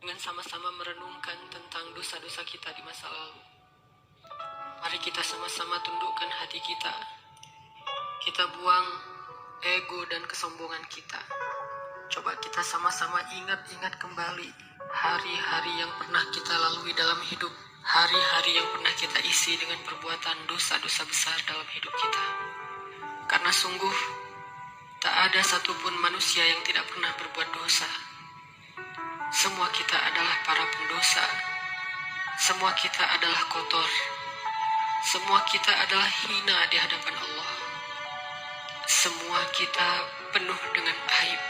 dengan sama-sama merenungkan tentang dosa-dosa kita di masa lalu. Mari kita sama-sama tundukkan hati kita. Kita buang ego dan kesombongan kita. Coba kita sama-sama ingat-ingat kembali hari-hari yang pernah kita lalui dalam hidup. Hari-hari yang pernah kita isi dengan perbuatan dosa-dosa besar dalam hidup kita. Karena sungguh tak ada satupun manusia yang tidak pernah berbuat dosa. Semua kita adalah para pendosa. Semua kita adalah kotor. Semua kita adalah hina di hadapan Allah. Semua kita penuh dengan aib.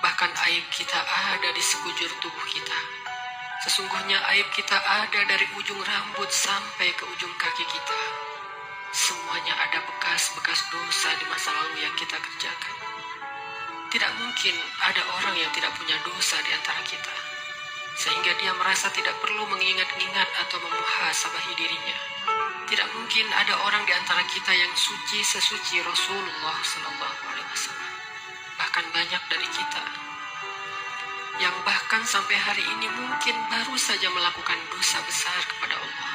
Bahkan aib kita ada di sekujur tubuh kita. Sesungguhnya aib kita ada dari ujung rambut sampai ke ujung kaki kita. Semuanya ada bekas-bekas dosa di masa lalu yang kita kerjakan. Tidak mungkin ada orang yang tidak punya dosa di antara kita, sehingga dia merasa tidak perlu mengingat-ingat atau memuhasabahi dirinya. Tidak mungkin ada orang di antara kita yang suci sesuci Rasulullah SAW. Bahkan banyak dari kita yang bahkan sampai hari ini mungkin baru saja melakukan dosa besar kepada Allah.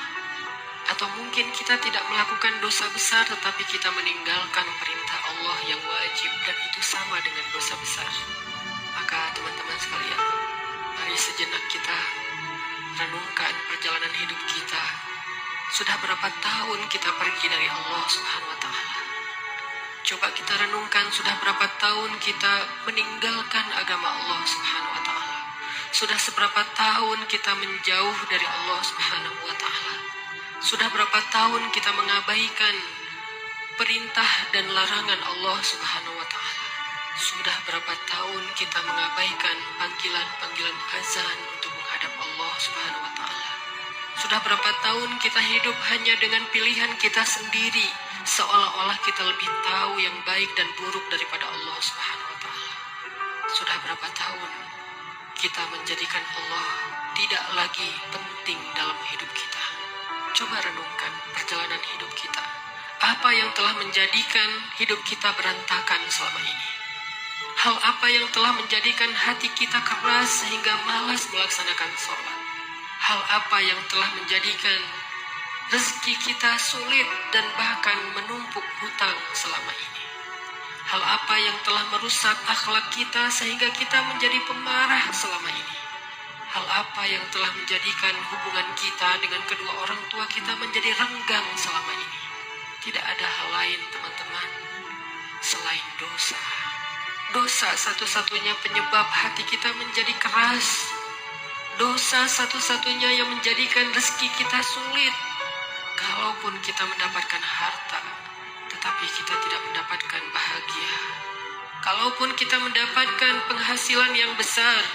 Atau mungkin kita tidak melakukan dosa besar tetapi kita meninggalkan perintah Allah yang wajib, dan itu sama dengan dosa besar. Maka teman-teman sekalian, mari sejenak kita renungkan perjalanan hidup kita. Sudah berapa tahun kita pergi dari Allah Subhanahu wa Ta'ala? Coba kita renungkan, sudah berapa tahun kita meninggalkan agama Allah Subhanahu wa Ta'ala? Sudah seberapa tahun kita menjauh dari Allah Subhanahu wa Ta'ala? Sudah berapa tahun kita mengabaikan perintah dan larangan Allah Subhanahu wa Ta'ala? Sudah berapa tahun kita mengabaikan panggilan-panggilan azan untuk menghadap Allah Subhanahu wa Ta'ala? Sudah berapa tahun kita hidup hanya dengan pilihan kita sendiri, seolah-olah kita lebih tahu yang baik dan buruk daripada Allah Subhanahu wa Ta'ala? Sudah berapa tahun kita menjadikan Allah tidak lagi penting dalam hidup kita? Coba renungkan perjalanan hidup kita. Apa yang telah menjadikan hidup kita berantakan selama ini? Hal apa yang telah menjadikan hati kita keras sehingga malas melaksanakan sholat? Hal apa yang telah menjadikan rezeki kita sulit dan bahkan menumpuk hutang selama ini? Hal apa yang telah merusak akhlak kita sehingga kita menjadi pemarah selama ini? Hal apa yang telah menjadikan hubungan kita dengan kedua orang tua kita menjadi renggang selama ini? Tidak ada hal lain, teman-teman, selain dosa. Dosa satu-satunya penyebab hati kita menjadi keras. Dosa satu-satunya yang menjadikan rezeki kita sulit. Kalaupun kita mendapatkan harta, tetapi kita tidak mendapatkan bahagia. Kalaupun kita mendapatkan penghasilan yang besar,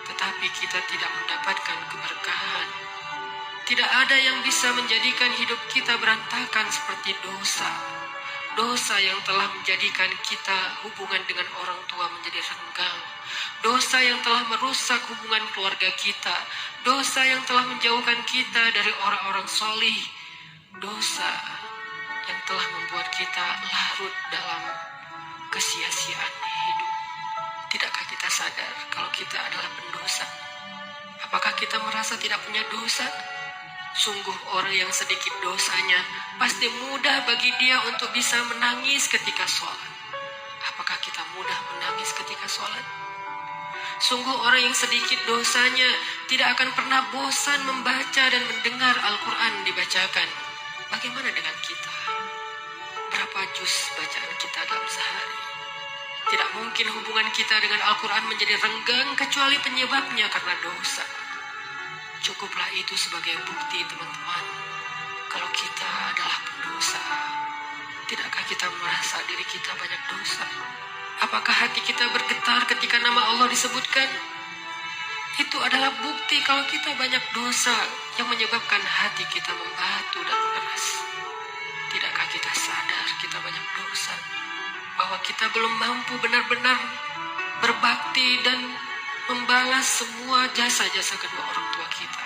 tetapi kita tidak mendapatkan keberkahan. Tidak ada yang bisa menjadikan hidup kita berantakan seperti dosa. Dosa yang telah menjadikan kita hubungan dengan orang tua menjadi renggang. Dosa yang telah merusak hubungan keluarga kita. Dosa yang telah menjauhkan kita dari orang-orang solih. Dosa yang telah membuat kita larut dalam kesia-siaan hidup. Tidakkah kita sadar kalau kita adalah pendosa? Apakah kita merasa tidak punya dosa? Sungguh orang yang sedikit dosanya pasti mudah bagi dia untuk bisa menangis ketika sholat. Apakah kita mudah menangis ketika sholat? Sungguh orang yang sedikit dosanya tidak akan pernah bosan membaca dan mendengar Al-Quran dibacakan. Bagaimana dengan kita? Berapa juz bacaan kita dalam sehari? Tidak mungkin hubungan kita dengan Al-Quran menjadi renggang kecuali penyebabnya karena dosa. Cukuplah itu sebagai bukti, teman-teman, kalau kita adalah pendosa. Tidakkah kita merasa diri kita banyak dosa? Apakah hati kita bergetar ketika nama Allah disebutkan? Itu adalah bukti kalau kita banyak dosa yang menyebabkan hati kita membatu dan mengeras. Tidakkah kita sadar kita banyak dosa? Bahwa kita belum mampu benar-benar berbakti dan membalas semua jasa-jasa kedua orang tua kita.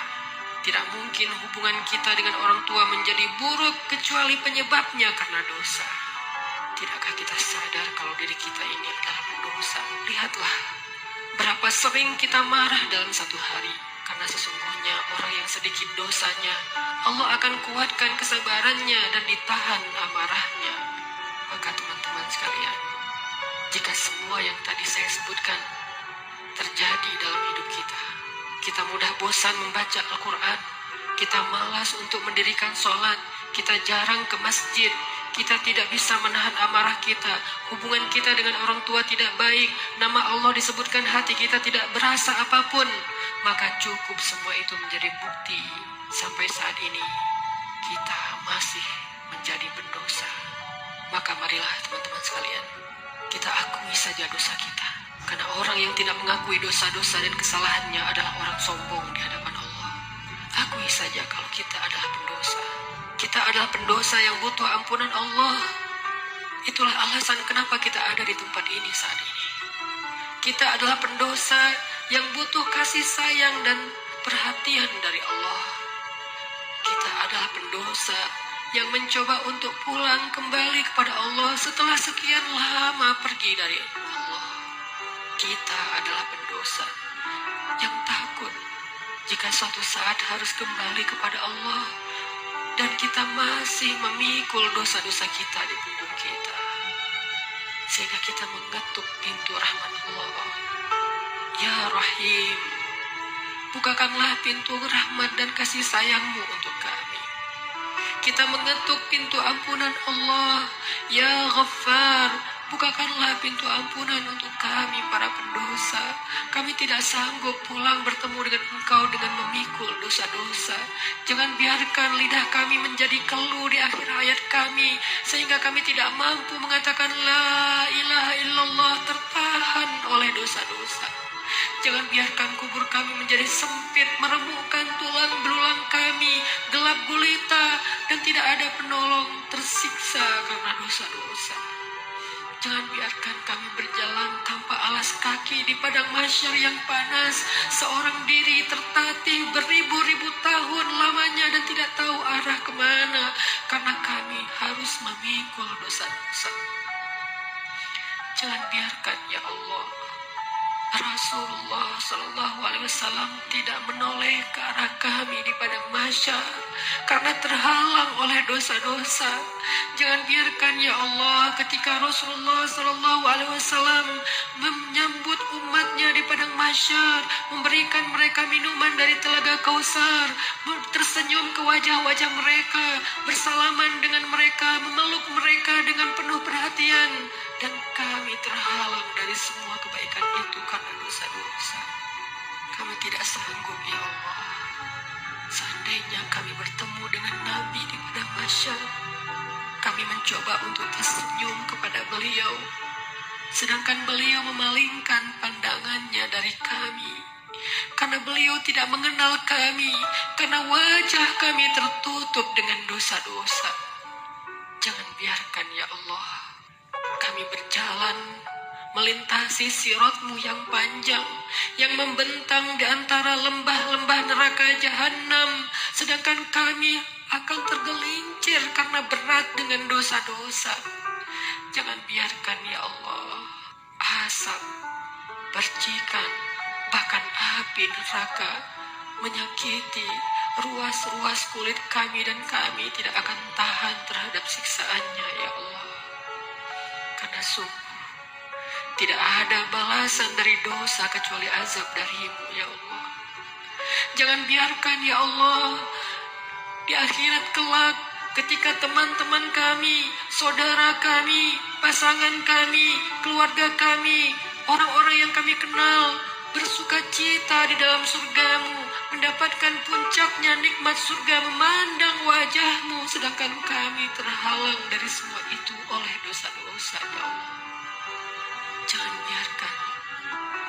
Tidak mungkin hubungan kita dengan orang tua menjadi buruk kecuali penyebabnya karena dosa. Tidakkah kita sadar kalau diri kita ini adalah pendosa? Lihatlah berapa sering kita marah dalam satu hari Karena sesungguhnya orang yang sedikit dosanya, Allah akan kuatkan kesabarannya dan ditahan amarahnya. Maka teman-teman sekalian, jika semua yang tadi saya sebutkan terjadi dalam hidup kita, kita mudah bosan membaca Al-Quran, kita malas untuk mendirikan sholat, kita jarang ke masjid, kita tidak bisa menahan amarah kita, hubungan kita dengan orang tua tidak baik, nama Allah disebutkan hati kita tidak berasa apapun, maka cukup semua itu menjadi bukti sampai saat ini kita masih menjadi pendosa. Maka marilah teman-teman sekalian, kita akui saja dosa kita. Karena orang yang tidak mengakui dosa-dosa dan kesalahannya adalah orang sombong di hadapan Allah. Akui saja kalau kita adalah pendosa. Kita adalah pendosa yang butuh ampunan Allah. Itulah alasan kenapa kita ada di tempat ini saat ini. Kita adalah pendosa yang butuh kasih sayang dan perhatian dari Allah. Kita adalah pendosa yang mencoba untuk pulang kembali kepada Allah setelah sekian lama pergi dari Allah. Kita adalah pendosa yang takut jika suatu saat harus kembali kepada Allah dan kita masih memikul dosa-dosa kita di punggung kita, sehingga kita mengetuk pintu rahmat Allah. Ya Rahim, bukakanlah pintu rahmat dan kasih sayangmu untuk kami. Kita mengetuk pintu ampunan Allah. Ya Ghaffar, bukakanlah pintu ampunan untuk kami para pendosa. Kami tidak sanggup pulang bertemu dengan Engkau dengan memikul dosa-dosa. Jangan biarkan lidah kami menjadi keluh di akhir hayat kami, sehingga kami tidak mampu mengatakan La ilaha illallah, tertahan oleh dosa-dosa. Jangan biarkan kubur kami menjadi sempit, meremukkan tulang belulang kami, gelap gulita, dan tidak ada penolong, tersiksa karena dosa-dosa. Jangan biarkan kami berjalan tanpa alas kaki di padang mahsyar yang panas, seorang diri tertatih beribu-ribu tahun lamanya dan tidak tahu arah kemana, karena kami harus memikul dosa-dosa. Jangan biarkan ya Allah Rasulullah SAW tidak menoleh ke arah kami di padang mahsyar karena terhalang oleh dosa-dosa. Jangan biarkan ya Allah ketika Rasulullah SAW menyambut umatnya di padang mahsyar, memberikan mereka minuman dari telaga Kausar, tersenyum ke wajah-wajah mereka, bersalaman dengan mereka, memeluk mereka dengan penuh perhatian, dan kami terhalang dari semua kebaikan itu karena dosa-dosa. Kami tidak sanggup ya Allah. Seandainya kami bertemu dengan Nabi di padang mahsyar, kami mencoba untuk tersenyum kepada beliau, sedangkan beliau memalingkan pandangannya dari kami, karena beliau tidak mengenal kami, karena wajah kami tertutup dengan dosa-dosa. Jangan biarkan ya Allah kami berjalan melintasi sirat-Mu yang panjang, yang membentang di antara lembah-lembah neraka Jahannam, sedangkan kami akan tergelincir karena berat dengan dosa-dosa. Jangan biarkan ya Allah asap, percikan, bahkan api neraka menyakiti ruas-ruas kulit kami, dan kami tidak akan tahan terhadap siksaannya ya Allah. Karena sungguh tidak ada balasan dari dosa kecuali azab dari-Mu ya Allah. Jangan biarkan ya Allah di akhirat kelak ketika teman-teman kami, saudara kami, pasangan kami, keluarga kami, orang-orang yang kami kenal bersuka cita di dalam surga-Mu, mendapatkan puncaknya nikmat surga, memandang wajah-Mu, sedangkan kami terhalang dari semua itu oleh dosa-dosa ya Allah. Jangan biarkan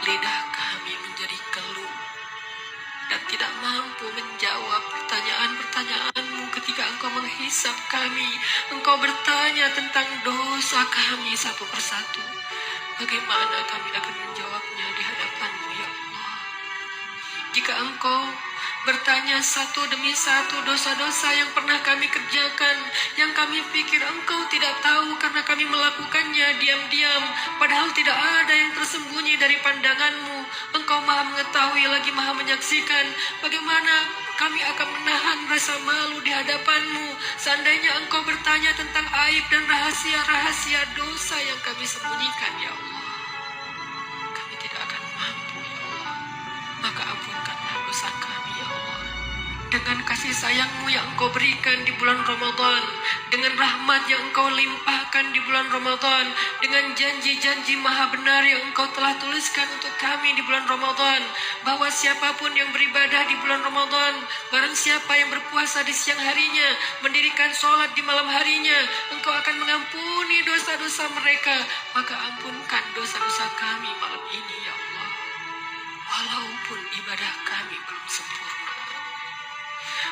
lidah kami menjadi keluh dan tidak mampu menjawab pertanyaan-pertanyaan-Mu ketika Engkau menghisap kami. Engkau bertanya tentang dosa kami satu persatu. Bagaimana kami akan menjawabnya di hadapan-Mu ya Allah? Jika Engkau bertanya satu demi satu dosa-dosa yang pernah kami kerjakan, yang kami pikir Engkau tidak tahu karena kami melakukannya diam-diam, padahal tidak ada yang tersembunyi dari pandangan-Mu. Engkau Maha mengetahui lagi maha menyaksikan bagaimana kami akan menahan rasa malu di hadapan-Mu seandainya Engkau bertanya tentang aib dan rahasia-rahasia dosa yang kami sembunyikan, ya Allah. Kami tidak akan mampu, ya Allah. Maka ampunkanlah dosa kami, ya Allah. Dengan kasih sayang-Mu yang Engkau berikan di bulan Ramadan, dengan rahmat yang Engkau limpahkan di bulan Ramadan, dengan janji-janji maha benar yang Engkau telah tuliskan untuk kami di bulan Ramadan, bahwa siapapun yang beribadah di bulan Ramadan, barang siapa yang berpuasa di siang harinya, mendirikan sholat di malam harinya, Engkau akan mengampuni dosa-dosa mereka. Maka ampunkan dosa-dosa kami malam ini, ya Allah. Walaupun ibadah kami belum sempurna,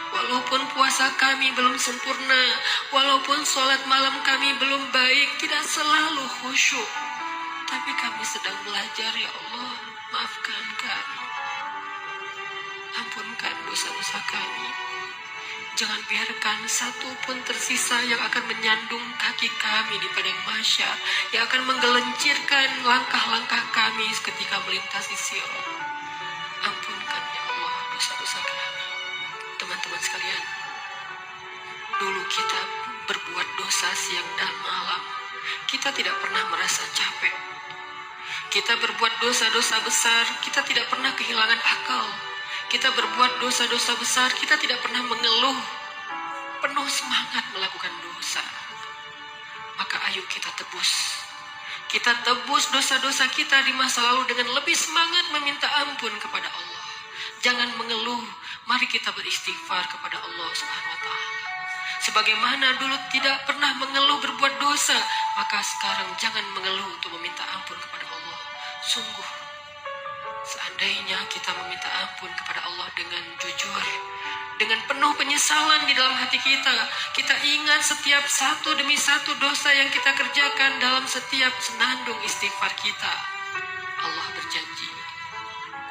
walaupun puasa kami belum sempurna, walaupun sholat malam kami belum baik, tidak selalu khusyuk, tapi kami sedang belajar, ya Allah. Maafkan kami, ampunkan dosa-dosa kami. Jangan biarkan satu pun tersisa yang akan menyandung kaki kami di padang mahsyar, yang akan menggelincirkan langkah-langkah kami ketika melintasi sirat. Ampunkan, ya Allah, dosa-dosa kami. Teman-teman sekalian, dulu kita berbuat dosa siang dan malam, kita tidak pernah merasa capek. Kita berbuat dosa-dosa besar, kita tidak pernah kehilangan akal. Kita berbuat dosa-dosa besar, kita tidak pernah mengeluh, penuh semangat melakukan dosa. Maka ayo kita tebus. Kita tebus dosa-dosa kita di masa lalu dengan lebih semangat meminta ampun kepada Allah. Jangan mengeluh, mari kita beristighfar kepada Allah Subhanahu wa Ta'ala. Sebagaimana dulu tidak pernah mengeluh berbuat dosa, maka sekarang jangan mengeluh untuk meminta ampun kepada Allah. Sungguh, seandainya kita meminta ampun kepada Allah dengan jujur, dengan penuh penyesalan di dalam hati kita, kita ingat setiap satu demi satu dosa yang kita kerjakan dalam setiap senandung istighfar kita. Allah berjanji,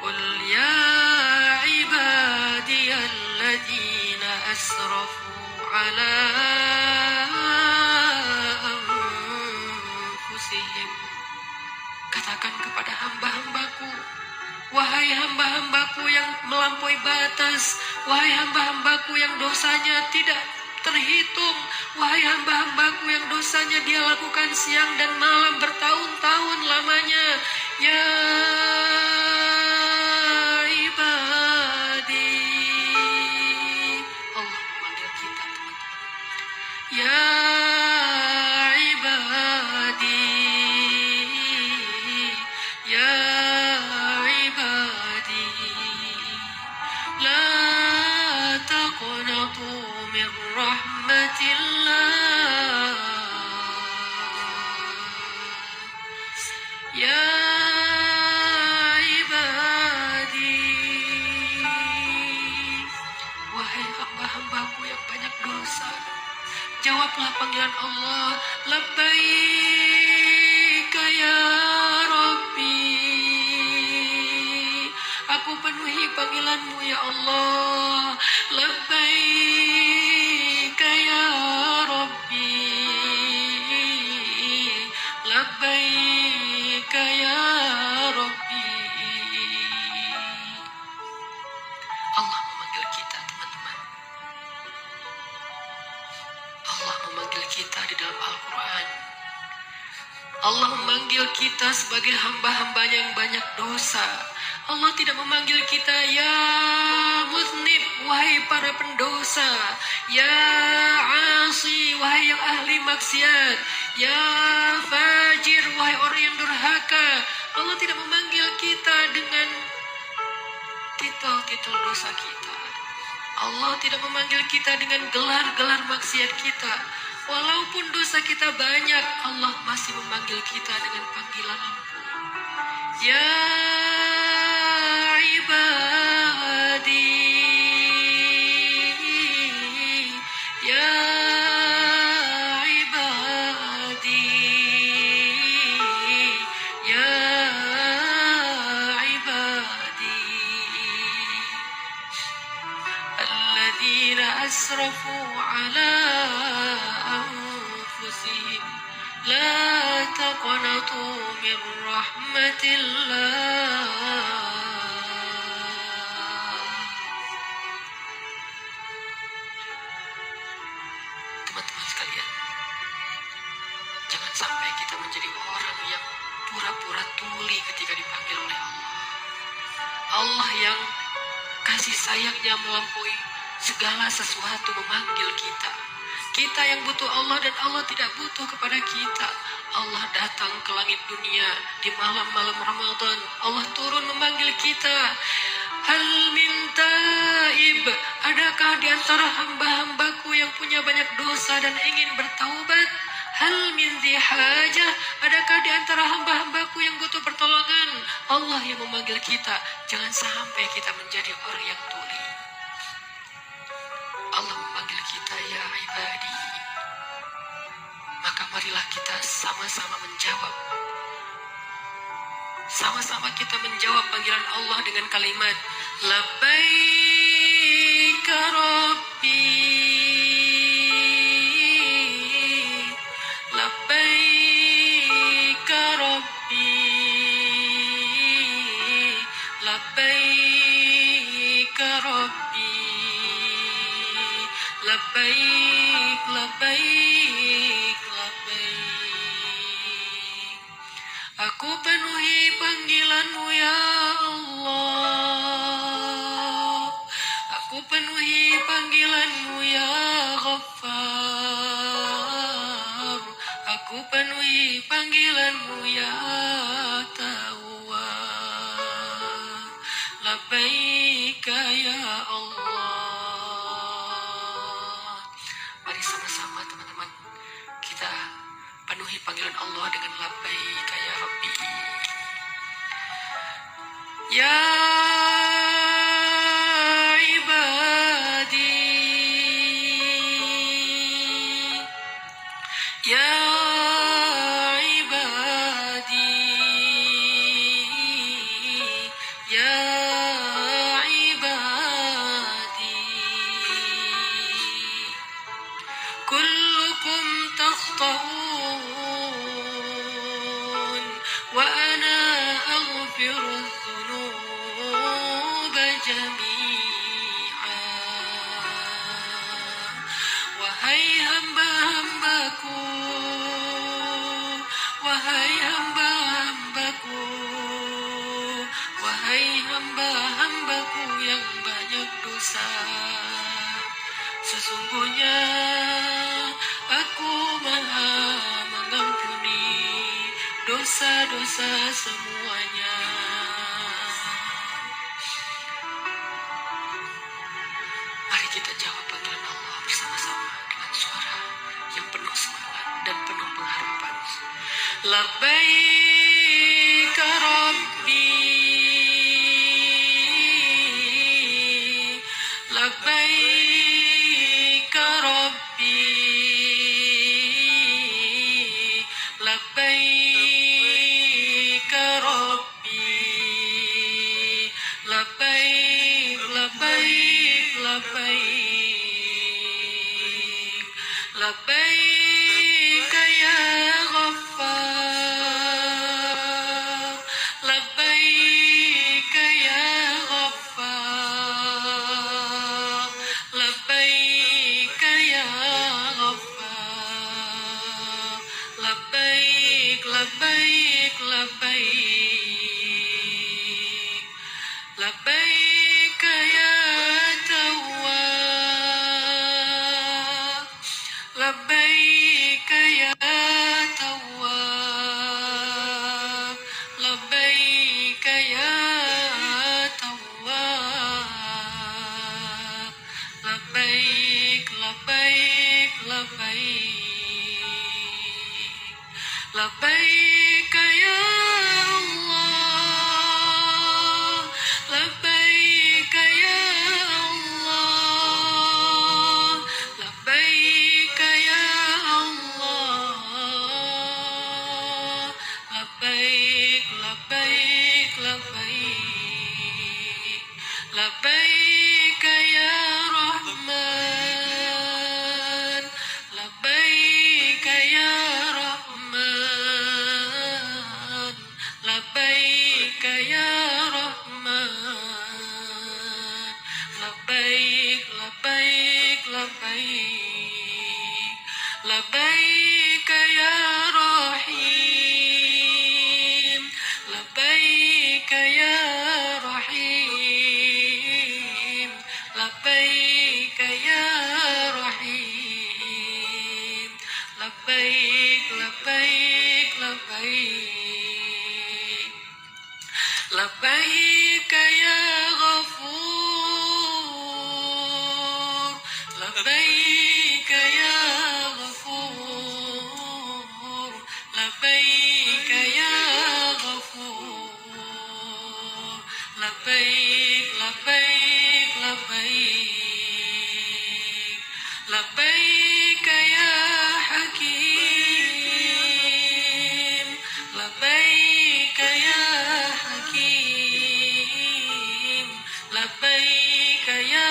"Qul ya ibadiyalladzina asrafu ala anfusihim." Katakan kepada hamba-hambaku, wahai hamba-hambaku yang melampaui batas, wahai hamba-hambaku yang dosanya tidak terhitung, wahai hamba-hambaku yang dosanya dia lakukan siang dan malam bertahun-tahun lamanya, ya ibadi. Allah memanggil kita, teman-teman. Ya ibadi, ya ibadi, la taqnatu min rahmatillah. Ya ibadi, wahai hamba-hambaku yang banyak dosa, jawablah panggilan Allah. Labbaika ya Rabbi, aku penuhi panggilanmu ya Allah. Labbaika ya Rabbi, labbaika ya Rabbi. Allah memanggil kita, teman-teman. Allah memanggil kita di dalam Al-Quran. Allah memanggil kita sebagai hamba-hambanya yang banyak dosa. Allah tidak memanggil kita ya muznib, wahai para pendosa, ya asi, wahai yang ahli maksiat, ya fajir, wahai orang yang durhaka. Allah tidak memanggil kita dengan titel-titel dosa kita. Allah tidak memanggil kita dengan gelar-gelar maksiat kita. Walaupun dosa kita banyak, Allah masih memanggil kita dengan panggilan ampun. Ya ibadi, ya ibadi, ya ibadi, alladzina asrafu ala anfusihim la taqnatu min rahmatillah. tuli ketika dipanggil oleh Allah. Allah yang kasih sayangnya melampaui segala sesuatu memanggil kita. Kita yang butuh Allah dan Allah tidak butuh kepada kita. Allah datang ke langit dunia di malam-malam Ramadan. Allah turun memanggil kita. Hal min taib, adakah di antara hamba-hambaku yang punya banyak dosa dan ingin bertaubat? Hal min hajah, adakah di antara hamba-hambaku yang butuh pertolongan? Allah yang memanggil kita. Jangan sampai kita menjadi orang yang tuli. Allah memanggil kita, ya ibadi. Maka marilah kita sama-sama menjawab. Sama-sama kita menjawab panggilan Allah dengan kalimat Labbaik Rabbi, Labbaik Rabbi, Labbaik Rabbi, Labbaik, Labbaik, Labbaik. Aku penuhi panggilan-Mu ya Allah. Aku penuhi panggilan-Mu ya Ghaffar. Aku penuhi panggilan-Mu ya Tawwab. Labbaika ya Allah. Mari sama-sama teman-teman kita penuhi panggilan Allah dengan labbaika ya Rabbi. Ya ibadi, ya ibadi, ya ibadi, kullukum takhta'un wa ana aghfiru dhunuba jami'a. Wahai hamba-hambaku, wahai hamba-hambaku, wahai hamba-hambaku yang banyak dosa, sesungguhnya aku maha mengampuni dosa-dosa semuanya. Mari kita jawab panggilan Allah bersama-sama dengan suara yang penuh semangat dan penuh pengharapan. Labbaik Rabbi, Labbaik Rabbi, Labbaik Rabbi, Labbaik, Labbaik, Labbaik, Labbaik ya Ghaffar, Labbaik ya Ghaffar, Labbaik ya Ghaffar, Labbaik, Labbaik, Labbaik, Labbaik ya Tawwab, Labbaik ya Tawwab, Labbaik ya Tawwab, Labbaik, Labbaik, Labbaik, Labbaik ya Allah, Labbaik ya Allah, Labbaik ya Allah, Labbaik, Labbaik, Labbaik, Labbaik ya Rahman, Labbaik ya Rahman, Labbaik ya Rahman, Labbaik, Labbaik, Labbaik, Labbaik ya Rahim, labbaik, labbaik, labbaik. Labbaik ya Ghafur, labbaik ya Ghafur, labbaik ya Ghafur, labbaik, labbaik, labbaik, labbaik ya Hakim, labbaik ya Hakim, labbaik ya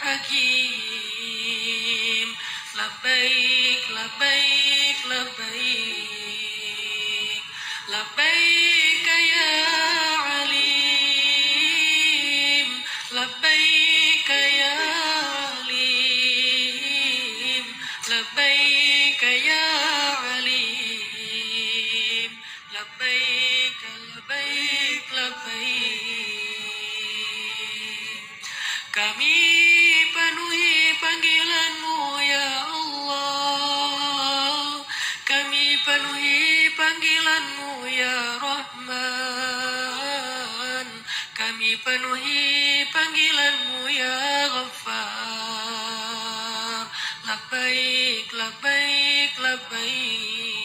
Hakim, labbaik, labbaik, labbaik, labbaik ya Alim, labbaik ya Alim, labbaik ya Alim, labbaik, labbaik, labbaik. Kami penuhi panggilan-Mu ya Allah, kami penuhi panggilan-Mu ya Rahman, kami penuhi panggilan-Mu ya Ghaffar. Labbaik, labbaik, labbaik.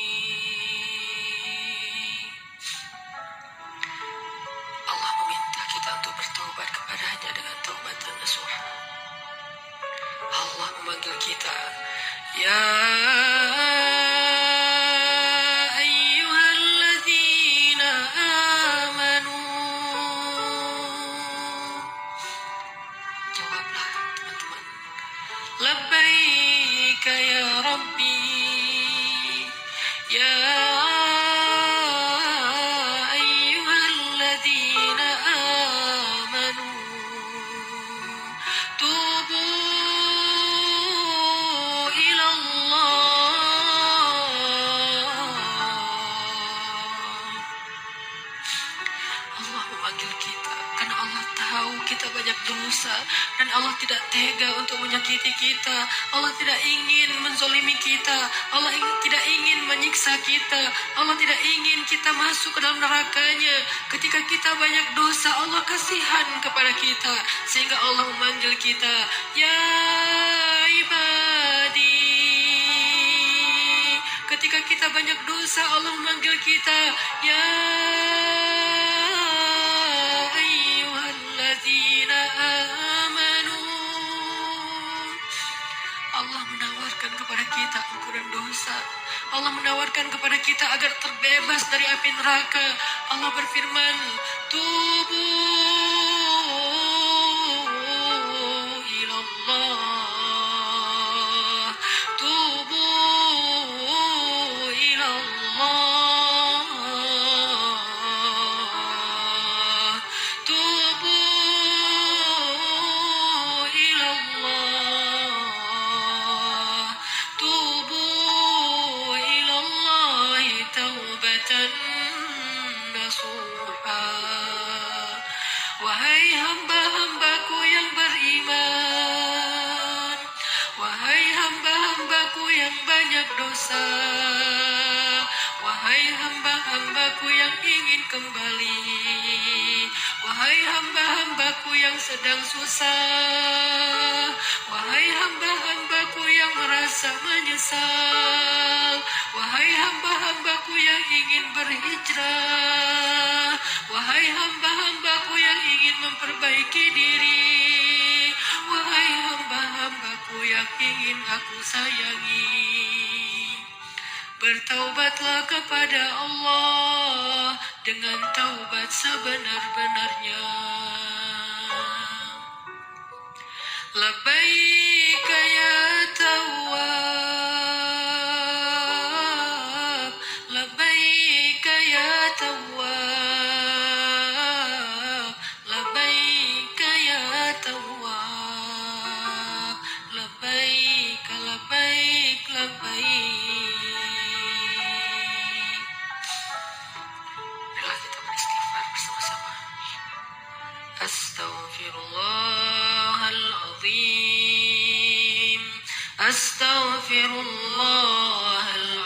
Allah meminta kita untuk bertaubat kepadanya dengan taubat yang nasuha. Allah memanggil kita, ya ayyuhalladzina amanu. Jawablah teman-teman. Labbaik ya Rabbi, ya ayyuhalladzina amanu. Tubu ila Allah memanggil kita karena Allah tahu kita banyak dosa dan Allah tidak tega untuk menyakiti kita. Allah tidak ingin menzolimi kita. Allah tidak ingin menyiksa kita. Allah tidak ingin kita masuk ke dalam nerakanya. Ketika kita banyak dosa, Allah kasihan kepada kita sehingga Allah memanggil kita, ya ibadi. Ketika kita banyak dosa, Allah memanggil kita, ya ayyuhalladzina amanu. Allah menawarkan kepada kita ampunan dosa. Allah menawarkan kepada kita agar terbebas dari api neraka. Allah berfirman, tubu ilallah, tubu ilallah, tubu ilallah, tubu ilallah taubatan nasuha. Wahai hamba-hambaku yang beriman, wahai hamba-hambaku yang banyak dosa, wahai hamba-hambaku yang ingin kembali, wahai hamba-hambaku yang sedang susah, wahai hamba-hambaku yang merasa menyesal, wahai hamba-hambaku yang ingin berhijrah, wahai hamba-hambaku yang ingin memperbaiki diri, wahai hamba-hambaku yang ingin aku sayangi, bertaubatlah kepada Allah dengan taubat sebenar-benarnya. Labbaik ya Tawwab, labbaik ya Tawwab, labbaik ya Tawwab, labbaik, labbaik, labbaik. Marilah kita beristighfar bersama-sama. Astaghfirullahaladzim, astaghfirullahaladzim.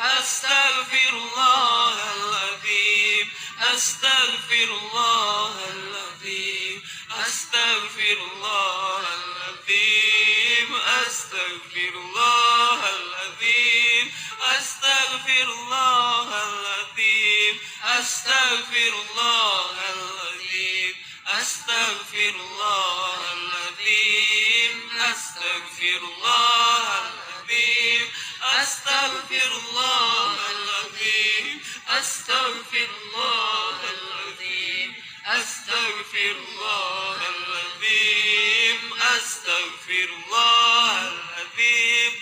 أستغفر الله العظيم أستغفر الله العظيم أستغفر الله العظيم أستغفر الله العظيم أستغفر الله العظيم أستغفر الله العظيم أستغفر الله العظيم أستغفر الله العظيم أستغفر الله العظيم أستغفر الله العظيم أستغفر الله العظيم أستغفر الله العظيم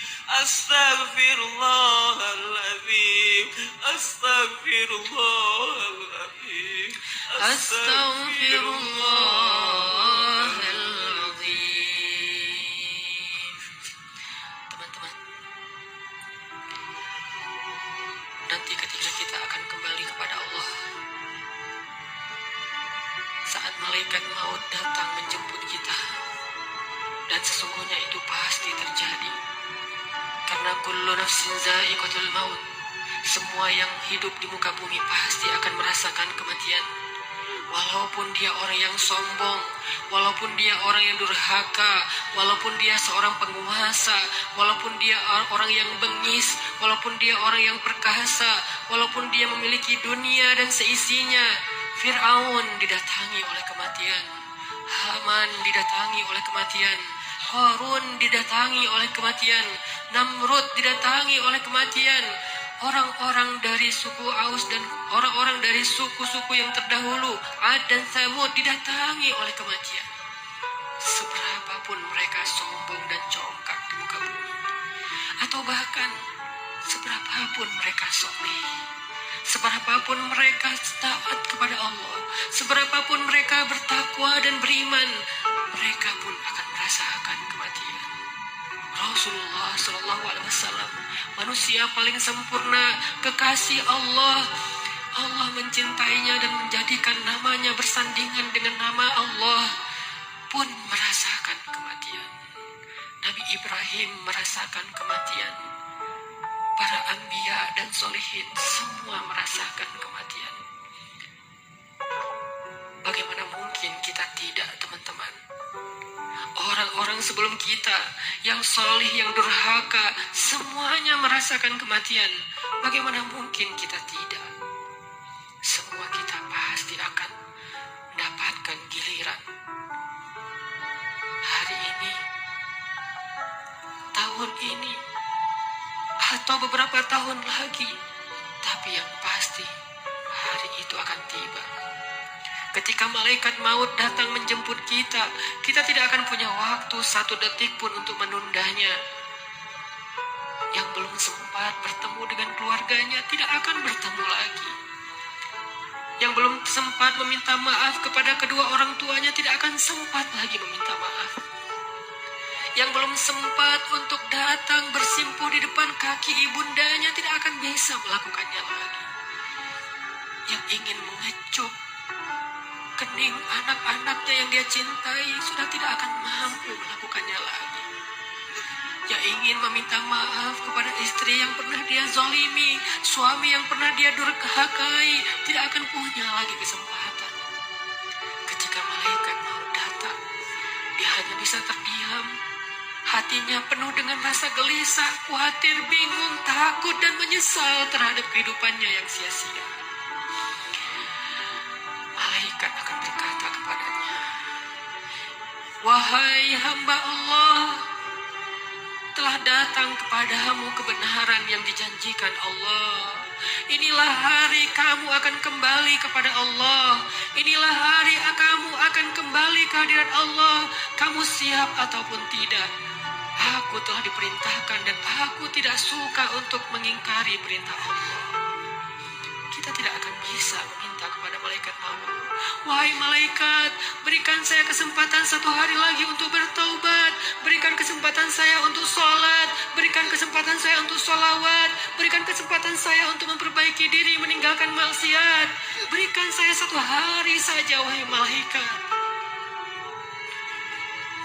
أستغفر الله العظيم أستغفر الله العظيم أستغفر الله العظيم. Teman-teman, nanti ketika kita akan kembali kepada Allah, saat malaikat maut datang menjemput kita, dan sesungguhnya itu pasti terjadi, karena kullu nafsin za'iqatul maut, semua yang hidup di muka bumi pasti akan merasakan kematian. Walaupun dia orang yang sombong, walaupun dia orang yang durhaka, walaupun dia seorang penguasa, walaupun dia orang yang bengis, walaupun dia orang yang perkasa, walaupun dia memiliki dunia dan seisinya. Fir'aun didatangi oleh kematian, Haman didatangi oleh kematian, Qarun didatangi oleh kematian, Namrud didatangi oleh kematian. Orang-orang dari suku Aus dan orang-orang dari suku-suku yang terdahulu, Ad dan Tsamud, didatangi oleh kematian. Seberapapun mereka sombong dan congkak di muka bumi, atau bahkan seberapapun mereka soleh, seberapapun mereka taat kepada Allah, seberapapun mereka bertakwa dan beriman, mereka pun akan merasakan kematian. Rasulullah Shallallahu Alaihi Wasallam, manusia paling sempurna, kekasih Allah. Allah mencintainya dan menjadikan namanya bersandingan dengan nama Allah, pun merasakan kematian. Nabi Ibrahim merasakan kematian. Para anbiya dan solihin semua merasakan kematian. Bagaimana mungkin kita tidak, teman-teman? Orang-orang sebelum kita yang solih, yang durhaka, semuanya merasakan kematian. Bagaimana mungkin kita tidak? Semua kita pasti akan mendapatkan giliran. Hari ini, tahun ini, atau beberapa tahun lagi. Tapi yang pasti, hari itu akan tiba. Ketika malaikat maut datang menjemput kita, kita tidak akan punya waktu satu detik pun untuk menundanya. Yang belum sempat bertemu dengan keluarganya tidak akan bertemu lagi. Yang belum sempat meminta maaf kepada kedua orang tuanya tidak akan sempat lagi meminta maaf. Yang belum sempat untuk datang bersimpuh di depan kaki ibundanya tidak akan bisa melakukannya lagi. Yang ingin mengecup kening anak-anaknya yang dia cintai sudah tidak akan mampu melakukannya lagi. Yang ingin meminta maaf kepada istri yang pernah dia zalimi, suami yang pernah dia durhakai, tidak akan punya lagi kesempatan. Ketika malaikat mau datang, dia hanya bisa terdiam. Hatinya penuh dengan rasa gelisah, khawatir, bingung, takut, dan menyesal terhadap kehidupannya yang sia-sia. Malaikat akan berkata kepadanya, "Wahai hamba Allah, telah datang kepadamu kebenaran yang dijanjikan Allah. Inilah hari kamu akan kembali kepada Allah. Inilah hari kamu akan kembali ke hadirat Allah. Kamu siap ataupun tidak? Aku telah diperintahkan dan aku tidak suka untuk mengingkari perintah Allah." Kita tidak akan bisa meminta kepada malaikat maut, "Wahai malaikat, berikan saya kesempatan satu hari lagi untuk bertaubat. Berikan kesempatan saya untuk sholat. Berikan kesempatan saya untuk sholawat. Berikan kesempatan saya untuk memperbaiki diri, meninggalkan maksiat. Berikan saya satu hari saja, wahai malaikat."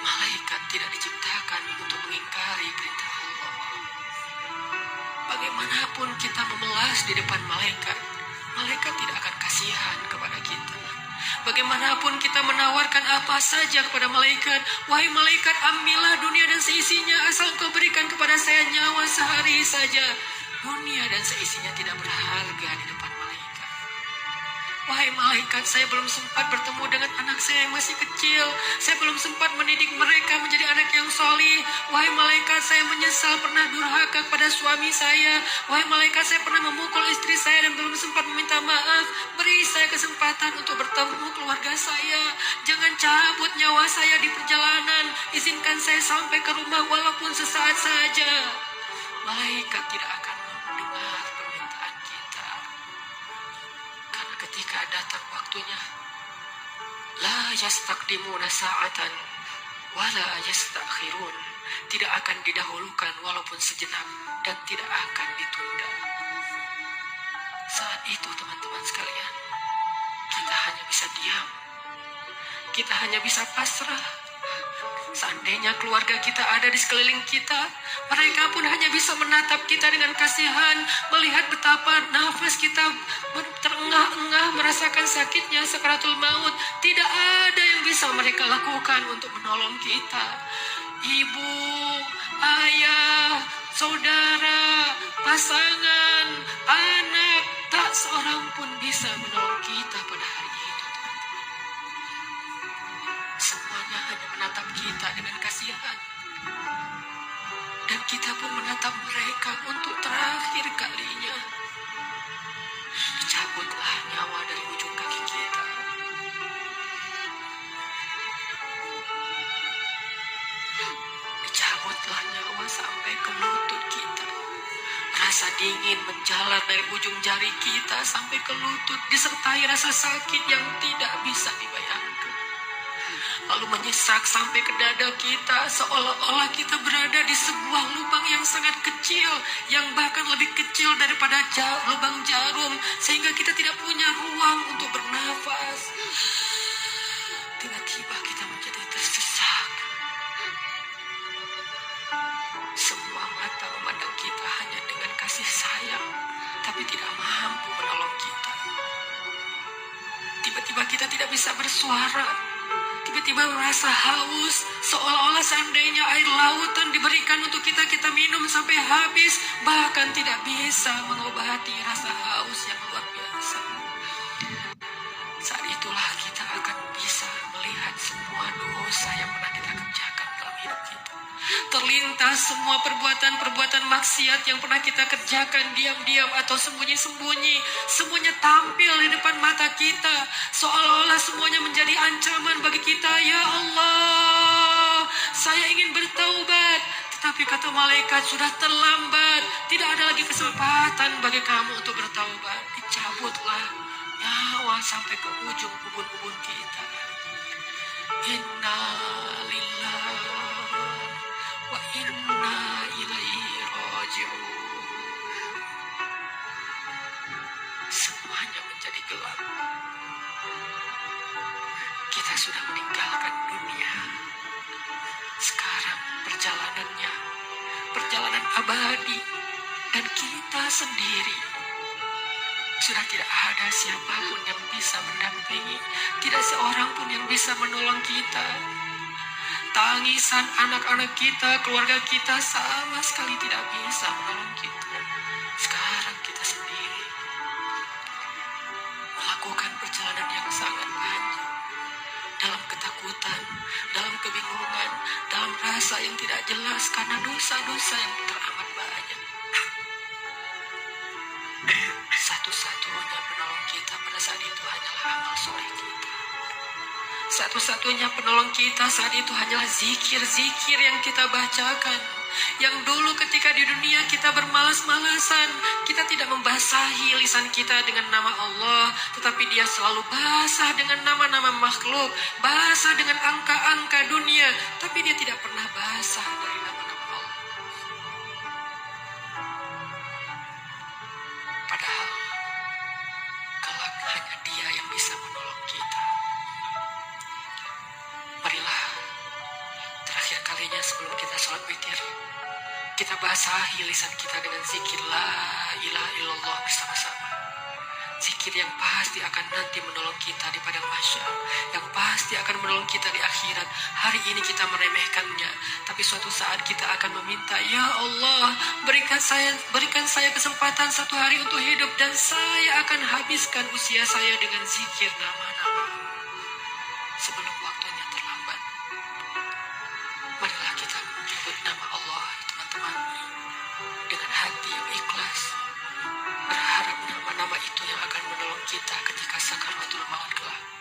Malaikat tidak diciptakan untuk mengingkari perintah Allah. bagaimanapun kita memelas di depan malaikat, malaikat tidak akan kasihan kepada kita. Bagaimanapun kita menawarkan apa saja kepada malaikat, wahai malaikat, ambillah dunia dan seisinya, asal kau berikan kepada saya nyawa sehari saja. Dunia dan seisinya tidak berharga di depan malaikat. Wahai malaikat, saya belum sempat bertemu dengan anak saya yang masih kecil. Saya belum sempat mendidik mereka menjadi anak yang solih. Wahai malaikat, saya menyesal pernah durhaka kepada suami saya. Wahai malaikat, saya pernah memukul istri saya dan belum sempat meminta maaf. Beri saya kesempatan untuk bertemu keluarga saya. Jangan cabut nyawa saya di perjalanan. Izinkan saya sampai ke rumah walaupun sesaat saja. Malaikat tidak akan mendengar permintaan kita. Karena ketika datang waktunya, la yastaqdimuna sa'atan wa la yastakhirun, tidak akan didahulukan walaupun sejenak dan tidak akan ditunda. Saat itu teman-teman sekalian, kita hanya bisa diam, kita hanya bisa pasrah. Seandainya keluarga kita ada di sekeliling kita, mereka pun hanya bisa menatap kita dengan kasihan, melihat betapa nafas kita terengah-engah, merasakan sakitnya sakaratul maut. Tidak ada yang bisa mereka lakukan untuk menolong kita. Ibu, ayah, saudara, pasangan, anak, tak seorang pun bisa menolong kita pada hari itu. Semuanya hanya menatap kita dengan kasihan. Dan kita pun menatap mereka untuk terakhir kalinya. Dicabutlah nyawa dari ujung kaki kita. Dicabutlah nyawa sampai ke lutut kita. Rasa dingin menjalar dari ujung jari kita sampai ke lutut, disertai rasa sakit yang tidak bisa dibayangkan. Lalu menyesak sampai ke dada kita, seolah-olah kita berada di sebuah lubang yang sangat kecil, yang bahkan lebih kecil daripada lubang jarum, sehingga kita tidak punya ruang untuk bernafas. Tiba-tiba kita menjadi tersesak. Semua mata memandang kita hanya dengan kasih sayang, tapi tidak mampu menolong kita. Tiba-tiba kita tidak bisa bersuara. Tiba-tiba merasa haus, seolah-olah seandainya air lautan diberikan untuk kita, kita minum sampai habis, bahkan tidak bisa mengobati rasa haus yang luar biasa. Saat itulah kita akan bisa melihat semua dosa yang pernah kita kerjakan dalam hidup kita. Terlintas semua perbuatan-perbuatan maksiat yang pernah kita kerjakan diam-diam atau sembunyi-sembunyi. Semuanya tampil di depan mata kita, seolah-olah semuanya menjadi ancaman bagi kita. Ya Allah, saya ingin bertaubat. Tetapi kata malaikat, sudah terlambat. Tidak ada lagi kesempatan bagi kamu untuk bertaubat. Dicabutlah nyawa sampai ke ujung ubun-ubun kita. Inna lillahi wa inna ilaihi raji'un. Semuanya menjadi gelap. Kita sudah meninggalkan dunia. Sekarang perjalanan abadi, dan kita sendiri. Sudah tidak ada siapapun yang bisa mendampingi, tidak seorang pun yang bisa menolong kita. Tangisan anak-anak kita, keluarga kita sama sekali tidak bisa menolong kita. Sekarang kita sendiri melakukan perjalanan yang sangat panjang, dalam ketakutan, dalam kebingungan, dalam rasa yang tidak jelas karena dosa-dosa yang teramat banyak. Satu-satunya penolong kita pada saat itu hanyalah amal soleh kita. Satu-satunya penolong kita saat itu hanyalah zikir-zikir yang kita bacakan. Yang dulu ketika di dunia kita bermalas-malasan, kita tidak membasahi lisan kita dengan nama Allah, tetapi dia selalu basah dengan nama-nama makhluk, basah dengan angka-angka dunia, tapi dia tidak pernah basah dari nama-nama Allah. Padahal kelak hanya dia yang bisa menolong kita. Marilah, terakhir kalinya sebelum kita sholat witir, kita basahi lisan kita dengan zikir la ilaha illallah bersama-sama. Zikir yang pasti akan nanti menolong kita di padang mahsyar, yang pasti akan menolong kita di akhirat. Hari ini kita meremehkannya, tapi suatu saat kita akan meminta, ya Allah, berikan saya kesempatan satu hari untuk hidup, dan saya akan habiskan usia saya dengan zikir nama-nama sebelum waktunya terlambat. Marilah kita menyebut nama Allah, teman-teman, dengan hati yang ikhlas, berharap nama-nama itu yang akan menolong kita ketika sakaratul maut kelak.